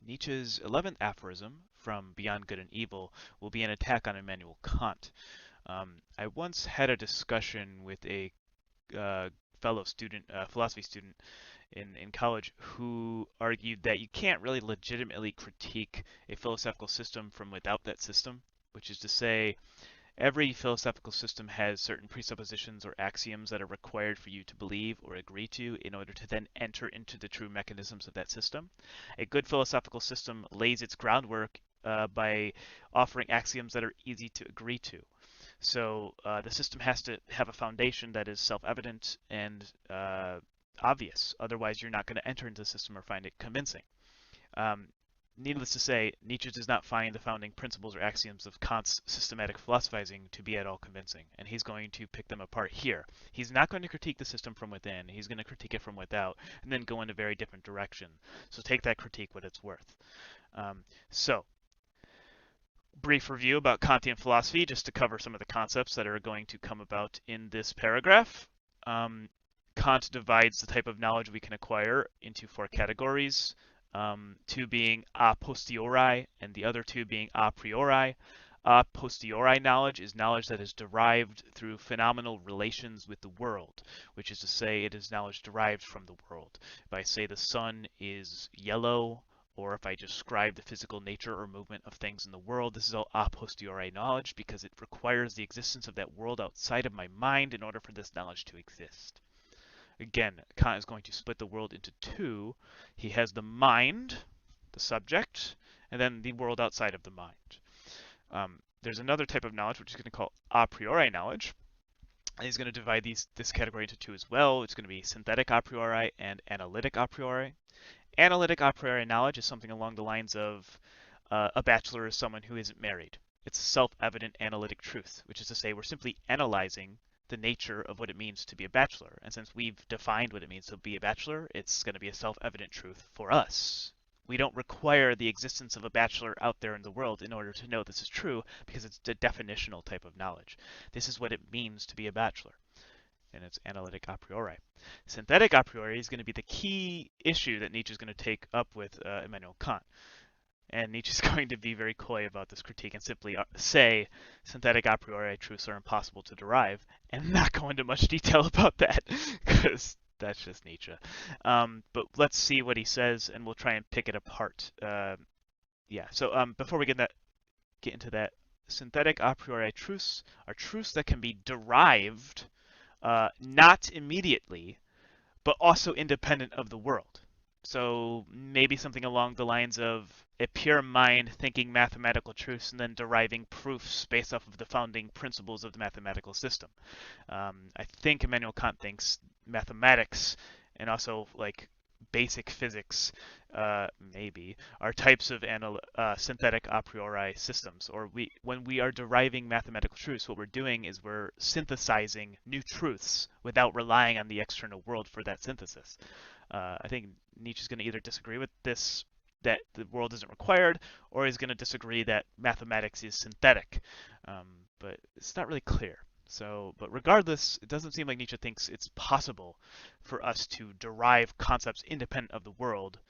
Nietzsche's 11th aphorism, from Beyond Good and Evil, will be an attack on Immanuel Kant. I once had a discussion with a uh, fellow student, philosophy student in college, who argued that you can't really legitimately critique a philosophical system from without that system, which is to say, every philosophical system has certain presuppositions or axioms that are required for you to believe or agree to in order to then enter into the true mechanisms of that system. A good philosophical system lays its groundwork by offering axioms that are easy to agree to. So the system has to have a foundation that is self-evident and obvious. Otherwise, you're not going to enter into the system or find it convincing. Um, Needless to say, Nietzsche does not find the founding principles or axioms of Kant's systematic philosophizing to be at all convincing, and he's going to pick them apart here. He's not going to critique the system from within, he's going to critique it from without, and then go in a very different direction. So take that critique what it's worth. So, brief review about Kantian philosophy, just to cover some of the concepts that are going to come about in this paragraph. Kant divides the type of knowledge we can acquire into four categories. Two being a posteriori and the other two being a priori. A posteriori knowledge is knowledge that is derived through phenomenal relations with the world, which is to say it is knowledge derived from the world. If I say the sun is yellow, or if I describe the physical nature or movement of things in the world, this is all a posteriori knowledge because it requires the existence of that world outside of my mind in order for this knowledge to exist. Again, Kant is going to split the world into two. He has the mind, the subject, and then the world outside of the mind. There's another type of knowledge which he's going to call a priori knowledge. And he's going to divide this category into two as well. It's going to be synthetic a priori and analytic a priori. Analytic a priori knowledge is something along the lines of a bachelor is someone who isn't married. It's a self-evident analytic truth, which is to say we're simply analyzing the nature of what it means to be a bachelor. And since we've defined what it means to be a bachelor, it's going to be a self-evident truth for us. We don't require the existence of a bachelor out there in the world in order to know this is true because it's a definitional type of knowledge. This is what it means to be a bachelor, and it's analytic a priori. Synthetic a priori is going to be the key issue that Nietzsche is going to take up with Immanuel Kant. And Nietzsche's going to be very coy about this critique and simply say synthetic a priori truths are impossible to derive, and not go into much detail about that, because that's just Nietzsche. But let's see what he says, and we'll try and pick it apart. So before we get into that, synthetic a priori truths are truths that can be derived not immediately, but also independent of the world. So maybe something along the lines of a pure mind thinking mathematical truths and then deriving proofs based off of the founding principles of the mathematical system. I think Immanuel Kant thinks mathematics and also like basic physics maybe are types of synthetic a priori systems. Or when we are deriving mathematical truths, what we're doing is we're synthesizing new truths without relying on the external world for that synthesis. I think Nietzsche's going to either disagree with this, that the world isn't required, or he's going to disagree that mathematics is synthetic. But it's not really clear. But regardless, it doesn't seem like Nietzsche thinks it's possible for us to derive concepts independent of the world.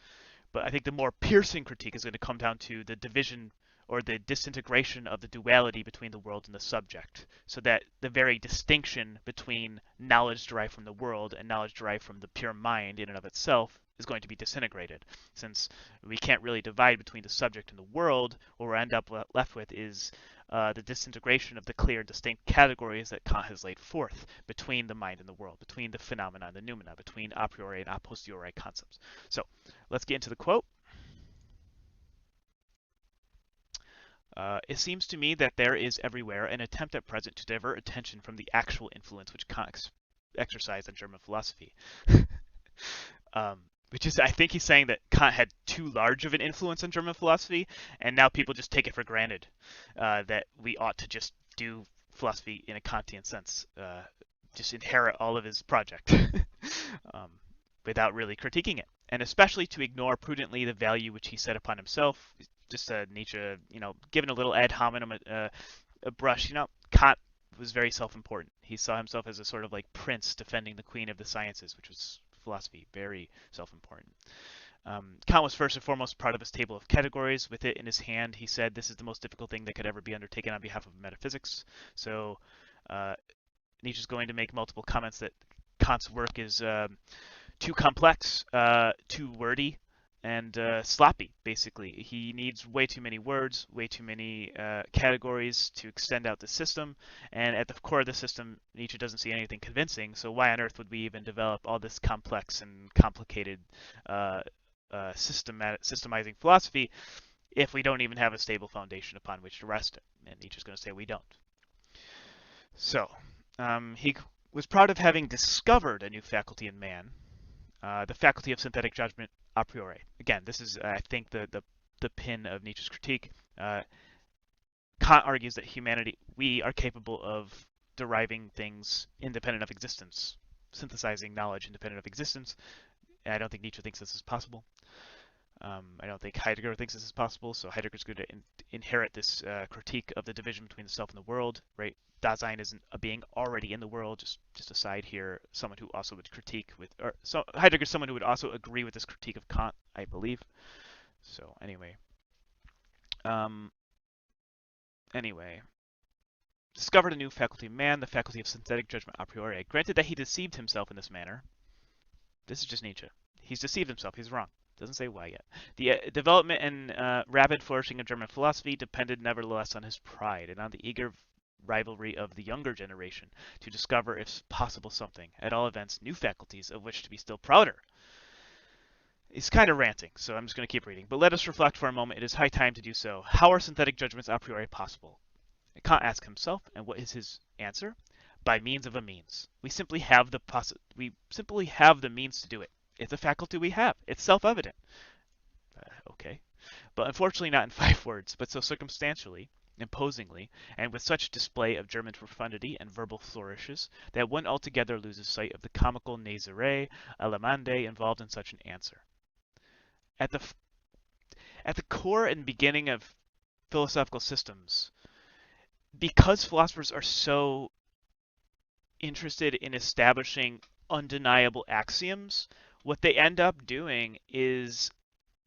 But I think the more piercing critique is going to come down to the division or the disintegration of the duality between the world and the subject, so that the very distinction between knowledge derived from the world and knowledge derived from the pure mind in and of itself is going to be disintegrated. Since we can't really divide between the subject and the world, what we end up left with is the disintegration of the clear, distinct categories that Kant has laid forth between the mind and the world, between the phenomena and the noumena, between a priori and a posteriori concepts. So let's get into the quote. It seems to me that there is everywhere an attempt at present to divert attention from the actual influence which Kant exercised on German philosophy. Which is, I think he's saying that Kant had too large of an influence on German philosophy, and now people just take it for granted that we ought to just do philosophy in a Kantian sense, just inherit all of his project without really critiquing it, and especially to ignore prudently the value which he set upon himself. Just Nietzsche, given a little ad hominem a brush. Kant was very self-important. He saw himself as a sort of like prince defending the queen of the sciences, which was philosophy, very self-important. Kant was first and foremost proud of his table of categories. With it in his hand, he said, "This is the most difficult thing that could ever be undertaken on behalf of metaphysics." So uh, Nietzsche's going to make multiple comments that Kant's work is too complex, too wordy, and sloppy, basically. He needs way too many words, way too many categories to extend out the system, and at the core of the system, Nietzsche doesn't see anything convincing, so why on earth would we even develop all this complex and complicated systemizing philosophy if we don't even have a stable foundation upon which to rest it? And Nietzsche's going to say we don't. So, he was proud of having discovered a new faculty in man, the faculty of synthetic judgment a priori. Again, this is, I think, the pin of Nietzsche's critique. Kant argues that we are capable of deriving things independent of existence, synthesizing knowledge independent of existence. And I don't think Nietzsche thinks this is possible. I don't think Heidegger thinks this is possible, so Heidegger's going to inherit this critique of the division between the self and the world, right? Dasein isn't a being already in the world, just aside here, someone who also would critique with, or so Heidegger's someone who would also agree with this critique of Kant, I believe. So um, anyway, discovered a new faculty in man, the faculty of synthetic judgment a priori. Granted that he deceived himself in this manner. This is just Nietzsche. He's deceived himself. He's wrong. Doesn't say why yet. The development and rapid flourishing of German philosophy depended nevertheless on his pride and on the eager rivalry of the younger generation to discover, if possible, something, at all events, new faculties of which to be still prouder. He's kind of ranting, so I'm just going to keep reading. But let us reflect for a moment. It is high time to do so. How are synthetic judgments a priori possible? Kant asks himself, and what is his answer? By means of a means. We simply have the means to do it. It's a faculty we have. It's self-evident. Okay. But unfortunately not in 5 words, but so circumstantially, imposingly, and with such display of German profundity and verbal flourishes, that one altogether loses sight of the comical niaiserie allemande involved in such an answer. At the core and beginning of philosophical systems, because philosophers are so interested in establishing undeniable axioms, what they end up doing is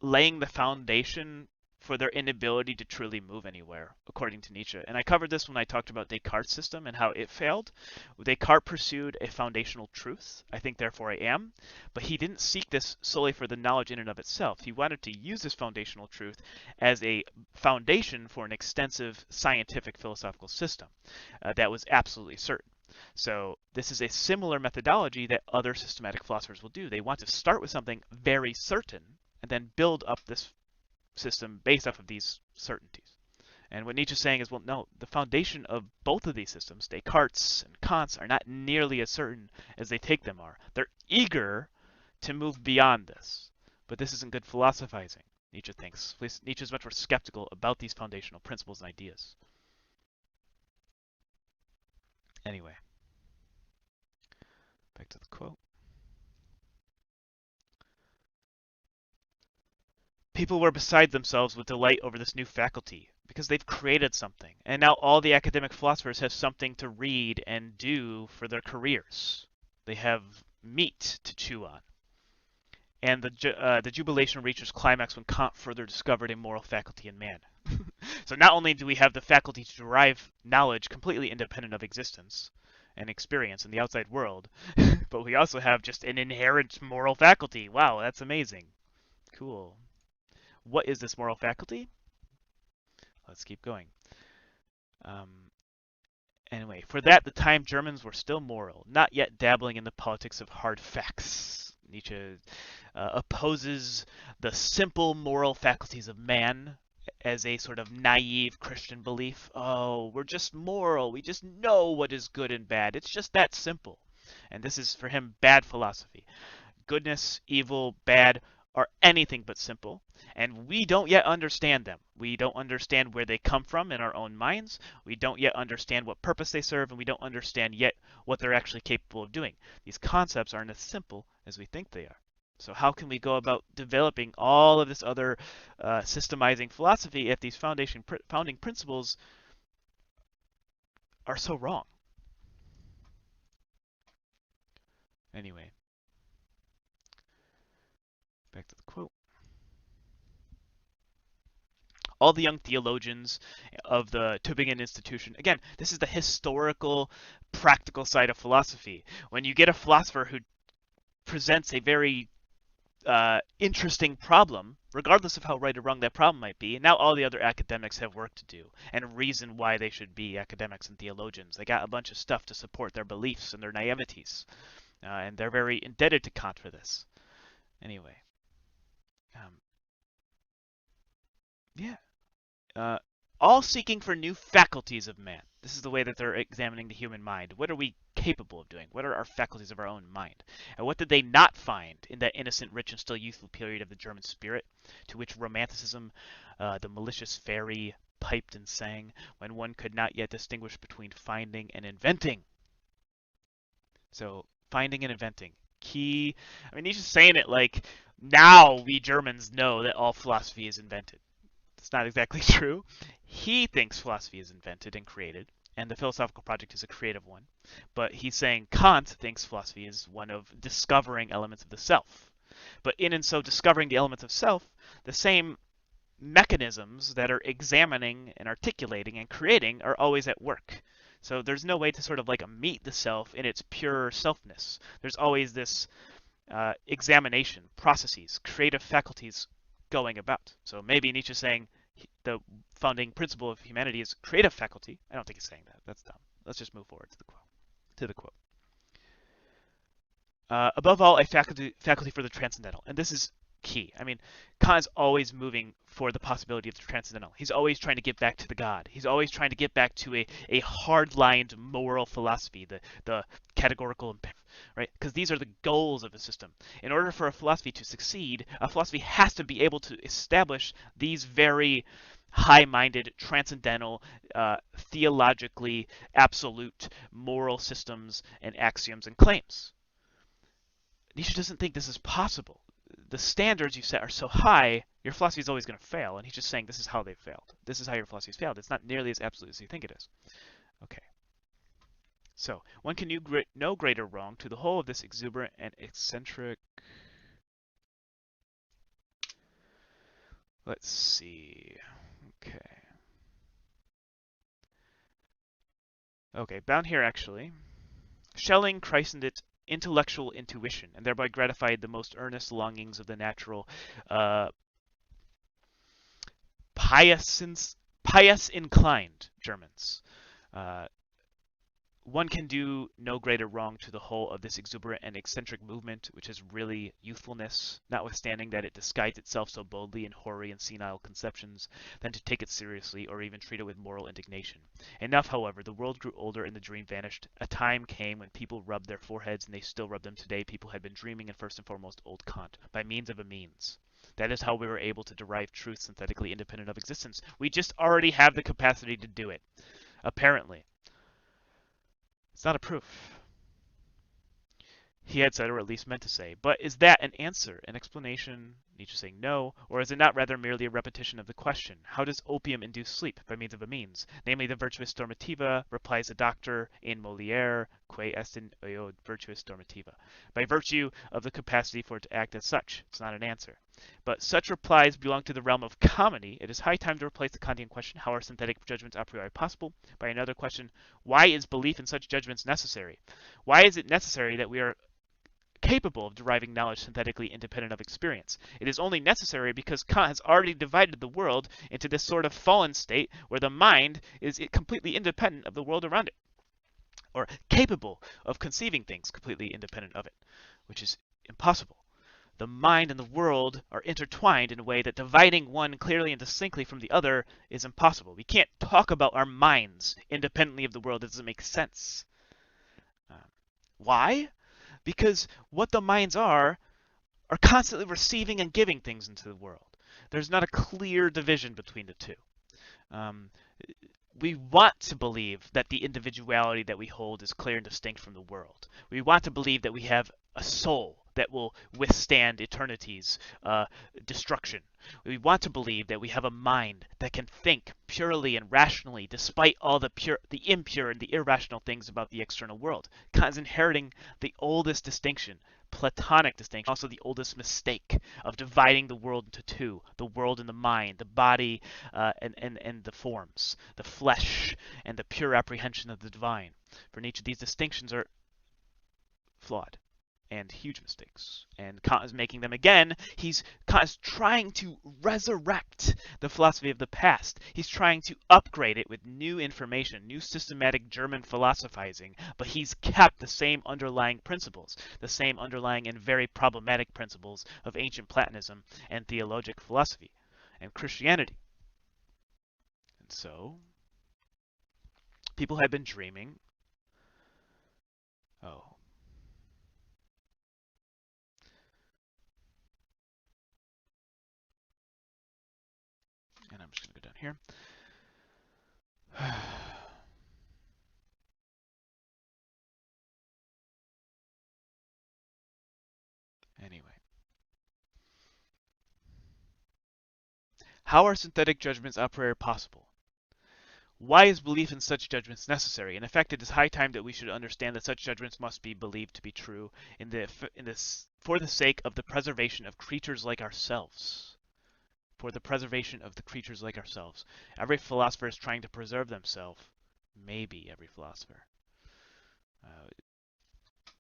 laying the foundation for their inability to truly move anywhere, according to Nietzsche. And I covered this when I talked about Descartes' system and how it failed. Descartes pursued a foundational truth, I think therefore I am, but he didn't seek this solely for the knowledge in and of itself. He wanted to use this foundational truth as a foundation for an extensive scientific philosophical system that was absolutely certain. So this is a similar methodology that other systematic philosophers will do. They want to start with something very certain and then build up this system based off of these certainties. And what Nietzsche's saying is, well, no, the foundation of both of these systems, Descartes' and Kant's, are not nearly as certain as they take them are. They're eager to move beyond this. But this isn't good philosophizing, Nietzsche thinks. Nietzsche is much more skeptical about these foundational principles and ideas. Anyway, back to the quote. People were beside themselves with delight over this new faculty, because they've created something, and now all the academic philosophers have something to read and do for their careers. They have meat to chew on. And the jubilation reaches climax when Kant further discovered a moral faculty in man. So not only do we have the faculty to derive knowledge completely independent of existence and experience in the outside world, but we also have just an inherent moral faculty. Wow, that's amazing. Cool. What is this moral faculty? Let's keep going. Anyway, for that, the time Germans were still moral, not yet dabbling in the politics of hard facts. Nietzsche opposes the simple moral faculties of man as a sort of naive Christian belief. Oh, we're just moral. We just know what is good and bad. It's just that simple. And this is, for him, bad philosophy. Goodness, evil, bad are anything but simple, and we don't yet understand them. We don't understand where they come from in our own minds. We don't yet understand what purpose they serve, and we don't understand yet what they're actually capable of doing. These concepts aren't as simple as we think they are. So how can we go about developing all of this other systemizing philosophy if these founding principles are so wrong? Anyway, back to the quote. all the young theologians of the Tübingen Institution. Again, this is the historical, practical side of philosophy. When you get a philosopher who presents a very interesting problem, regardless of how right or wrong that problem might be, and now all the other academics have work to do and a reason why they should be academics and theologians. They got a bunch of stuff to support their beliefs and their naiveties, and they're very indebted to Kant for this. Anyway, um, yeah. Uh, all seeking for new faculties of man. This is the way that they're examining the human mind. What are we capable of doing? What are our faculties of our own mind? And what did they not find in that innocent, rich, and still youthful period of the German spirit, to which romanticism, the malicious fairy, piped and sang, when one could not yet distinguish between finding and inventing? So, finding and inventing. Key. I mean, Nietzsche's saying it like, now we Germans know that all philosophy is invented. It's not exactly true. He thinks philosophy is invented and created, and the philosophical project is a creative one. But he's saying Kant thinks philosophy is one of discovering elements of the self. But in and so discovering the elements of self, the same mechanisms that are examining and articulating and creating are always at work. So there's no way to sort of like meet the self in its pure selfness. There's always this examination, processes, creative faculties going about. So maybe Nietzsche's saying the founding principle of humanity is creative faculty. I don't think he's saying that. That's dumb. Let's just move forward to the quote. Above all, a faculty for the transcendental. And this is key. I mean, Kant is always moving for the possibility of the transcendental. He's always trying to get back to the God. He's always trying to get back to a hard-lined moral philosophy, the categorical imperative, right? Because these are the goals of the system. In order for a philosophy to succeed, a philosophy has to be able to establish these very high-minded, transcendental, theologically absolute moral systems and axioms and claims. Nietzsche doesn't think this is possible. The standards you set are so high, your philosophy is always going to fail. And he's just saying this is how they failed. This is how your philosophy has failed. It's not nearly as absolute as you think it is. Okay. So, one can do no greater wrong to the whole of this exuberant and eccentric... Let's see. Okay. Okay, down here actually. Schelling christened it intellectual intuition, and thereby gratified the most earnest longings of the natural pious inclined Germans. One can do no greater wrong to the whole of this exuberant and eccentric movement, which is really youthfulness, notwithstanding that it disguised itself so boldly in hoary and senile conceptions, than to take it seriously or even treat it with moral indignation. Enough, however, the world grew older and the dream vanished. A time came when people rubbed their foreheads, and they still rub them today. People had been dreaming, and first and foremost old Kant, by means of a means. That is how we were able to derive truth synthetically independent of existence. We just already have the capacity to do it, apparently. It's not a proof. He had said, or at least meant to say. But is that an answer, an explanation? Nietzsche saying no. Or is it not rather merely a repetition of the question? How does opium induce sleep? By means of a means. Namely, the virtuous dormitiva, replies the doctor in Molière, quae est in eo virtuous dormitiva. By virtue of the capacity for it to act as such. It's not an answer. But such replies belong to the realm of comedy. It is high time to replace the Kantian question, how are synthetic judgments a priori possible, by another question, why is belief in such judgments necessary? Why is it necessary that we are capable of deriving knowledge synthetically independent of experience? It is only necessary because Kant has already divided the world into this sort of fallen state where the mind is completely independent of the world around it, or capable of conceiving things completely independent of it, which is impossible. The mind and the world are intertwined in a way that dividing one clearly and distinctly from the other is impossible. We can't talk about our minds independently of the world. It doesn't make sense. Why? Because what the minds are constantly receiving and giving things into the world. There's not a clear division between the two. We want to believe that the individuality that we hold is clear and distinct from the world. We want to believe that we have a soul that will withstand eternity's destruction. We want to believe that we have a mind that can think purely and rationally despite all the impure and the irrational things about the external world. Kant is inheriting the oldest distinction, Platonic distinction, also the oldest mistake of dividing the world into two: the world and the mind, the body and the forms, the flesh and the pure apprehension of the divine. For Nietzsche, these distinctions are flawed and huge mistakes. And Kant is making them again. Kant is trying to resurrect the philosophy of the past. He's trying to upgrade it with new information, new systematic German philosophizing, but he's kept the same underlying principles, the same underlying and very problematic principles of ancient Platonism and theologic philosophy and Christianity. And so, people have been dreaming. Oh, and I'm just going to go down here. Anyway. How are synthetic judgments a priori possible? Why is belief in such judgments necessary? In effect, it is high time that we should understand that such judgments must be believed to be true for the sake of the preservation of creatures like ourselves. For the preservation of the creatures like ourselves. Every philosopher is trying to preserve themselves. Maybe every philosopher.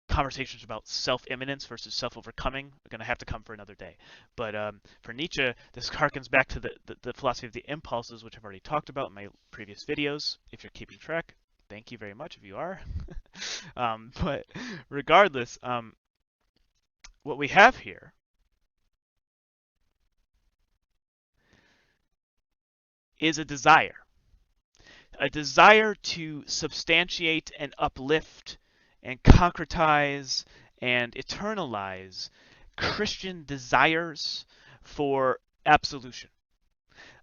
Conversations about self-immanence versus self-overcoming are going to have to come for another day. But for Nietzsche, this harkens back to the philosophy of the impulses, which I've already talked about in my previous videos. If you're keeping track, thank you very much if you are. But regardless, what we have here is a desire to substantiate and uplift and concretize and eternalize Christian desires for absolution.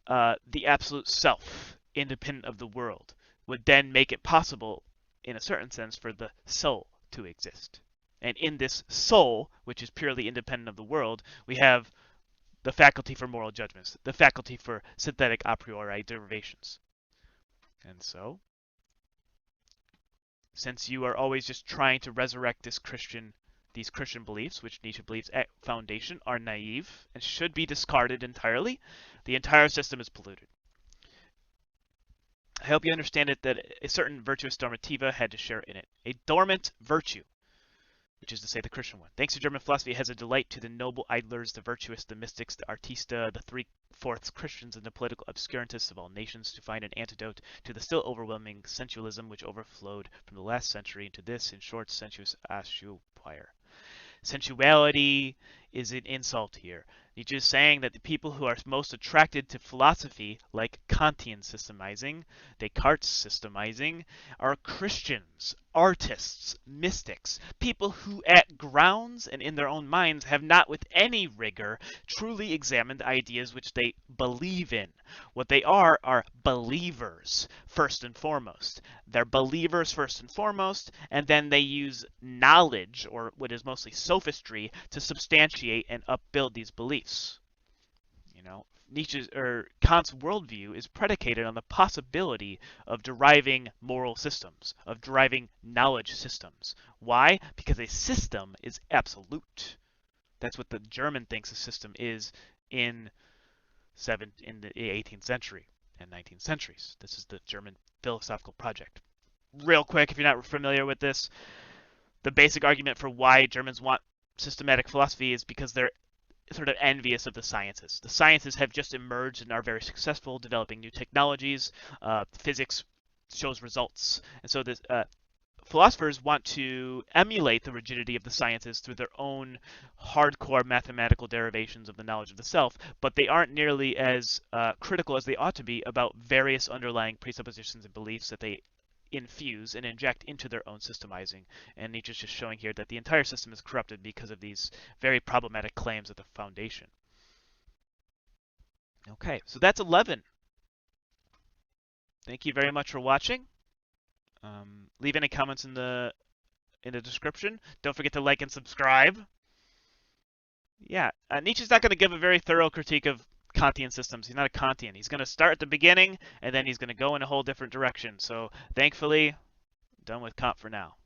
The absolute self, independent of the world, would then make it possible, in a certain sense, for the soul to exist. And in this soul, which is purely independent of the world, we have the faculty for moral judgments, the faculty for synthetic a priori derivations. And so, since you are always just trying to resurrect these Christian beliefs, which Nietzsche believes at foundation are naive and should be discarded entirely, the entire system is polluted. I hope you understand it that a certain virtuous dormitiva had to share in it. A dormant virtue, which is to say the Christian one. Thanks to German philosophy, it has a delight to the noble idlers, the virtuous, the mystics, the artista, the three-fourths Christians, and the political obscurantists of all nations to find an antidote to the still overwhelming sensualism which overflowed from the last century into this, in short, sensuous assumpire. Sensuality is an insult here. Nietzsche is saying that the people who are most attracted to philosophy, like Kantian systemizing, Descartes systemizing, are Christians, artists, mystics, people who at grounds and in their own minds have not with any rigor truly examined ideas which they believe in. What they are believers, first and foremost. They're believers first and foremost, and then they use knowledge, or what is mostly sophistry, to substantiate and upbuild these beliefs. You know, Kant's worldview is predicated on the possibility of deriving moral systems, of deriving knowledge systems. Why? Because a system is absolute. That's what the German thinks a system is in the 18th century and 19th centuries. This is the German philosophical project. Real quick, if you're not familiar with this, the basic argument for why Germans want systematic philosophy is because they're sort of envious of the sciences. The sciences have just emerged and are very successful, developing new technologies. Physics shows results, and so this philosophers want to emulate the rigidity of the sciences through their own hardcore mathematical derivations of the knowledge of the self, but they aren't nearly as critical as they ought to be about various underlying presuppositions and beliefs that they infuse and inject into their own systemizing. And Nietzsche's just showing here that the entire system is corrupted because of these very problematic claims at the foundation. Okay, so that's 11. Thank you very much for watching. Leave any comments in the in the description. Don't forget to like and subscribe. Yeah, Nietzsche's not going to give a very thorough critique of Kantian systems. He's not a Kantian. He's going to start at the beginning, and then he's going to go in a whole different direction. So thankfully, done with Kant for now.